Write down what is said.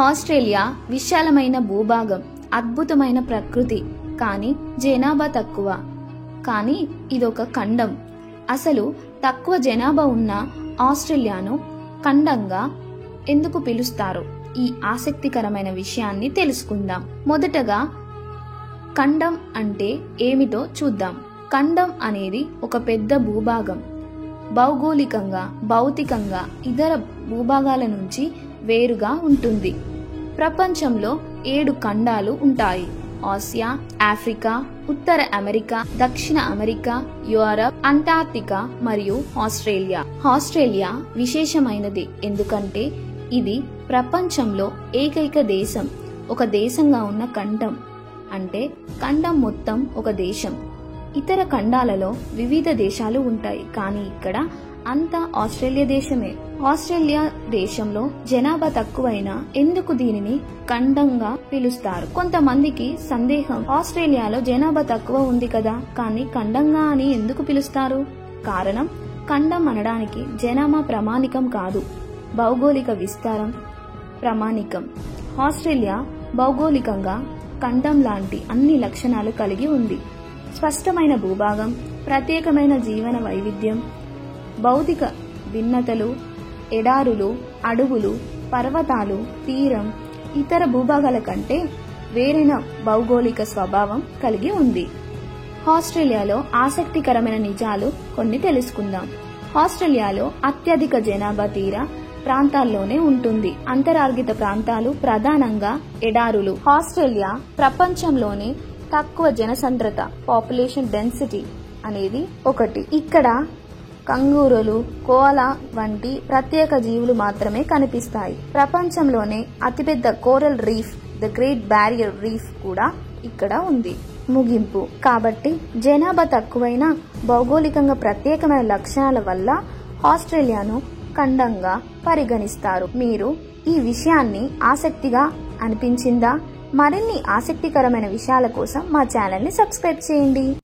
Australia విశాలమైన భూభాగం, అద్భుతమైన ప్రకృతి, కానీ జనాభా తక్కువ. కానీ ఇదొక ఖండం. అసలు తక్కువ జనాభా ఉన్న ఆస్ట్రేలియాను ఖండంగా ఎందుకు పిలుస్తారు? ఈ ఆసక్తికరమైన విషయాన్ని తెలుసుకుందాం. మొదటగా ఖండం అంటే ఏమిటో చూద్దాం. ఖండం అనేది ఒక పెద్ద భూభాగం. భౌగోళికంగా, భౌతికంగా ఇతర భూభాగాల నుంచి వేరుగా ఉంటుంది. ప్రపంచంలో 7 ఖండాలు ఉంటాయి. ఆసియా, ఆఫ్రికా, ఉత్తర అమెరికా, దక్షిణ అమెరికా, యూరప్, అంటార్క్టికా మరియు ఆస్ట్రేలియా. ఆస్ట్రేలియా విశేషమైనది ఎందుకంటే ఇది ప్రపంచంలో ఏకైక దేశం. ఒక దేశంగా ఉన్న ఖండం అంటే ఖండం మొత్తం ఒక దేశం. ఇతర ఖండాలలో వివిధ దేశాలు ఉంటాయి, కానీ ఇక్కడ అంతా ఆస్ట్రేలియా దేశమే. ఆస్ట్రేలియా దేశంలో జనాభా తక్కువైనా ఎందుకు దీనిని ఖండంగా పిలుస్తారు? కొంతమందికి సందేహం, ఆస్ట్రేలియాలో జనాభా తక్కువ ఉంది కదా, కానీ ఖండంగా అని ఎందుకు పిలుస్తారు? కారణం, ఖండం అనడానికి జనాభా ప్రామాణికం కాదు, భౌగోళిక విస్తారం ప్రామాణికం. ఆస్ట్రేలియా భౌగోళికంగా ఖండం లాంటి అన్ని లక్షణాలు కలిగి ఉంది. స్పష్టమైన భూభాగం, ప్రత్యేకమైన జీవన వైవిధ్యం, భౌతిక భిన్నతలు, ఎడారులు, అడవులు, పర్వతాలు, తీరం ఇతర భూభాగాల కంటే వేరైన భౌగోళిక స్వభావం కలిగి ఉంది. ఆస్ట్రేలియాలో ఆసక్తికరమైన నిజాలు కొన్ని తెలుసుకుందాం. ఆస్ట్రేలియాలో అత్యధిక జనాభా తీర ప్రాంతాల్లోనే ఉంటుంది. అంతర్గత ప్రాంతాలు ప్రధానంగా ఎడారులు. ఆస్ట్రేలియా ప్రపంచంలోనే తక్కువ జనసాంద్రత, పాపులేషన్ డెన్సిటీ అనేది ఒకటి. ఇక్కడ కంగూరులు, కోలా వంటి ప్రత్యేక జీవులు మాత్రమే కనిపిస్తాయి. ప్రపంచంలోనే అతిపెద్ద coral reef, the great barrier reef కూడా ఇక్కడ ఉంది. ముగింపు, కాబట్టి జనాభా తక్కువైన భౌగోళికంగా ప్రత్యేకమైన లక్షణాల వల్ల ఆస్ట్రేలియాను ఖండంగా పరిగణిస్తారు. మీరు ఈ విషయాన్ని ఆసక్తిగా అనిపించిందా? మరిన్ని ఆసక్తికరమైన విషయాల కోసం మా ఛానల్ని సబ్స్క్రైబ్ చేయండి.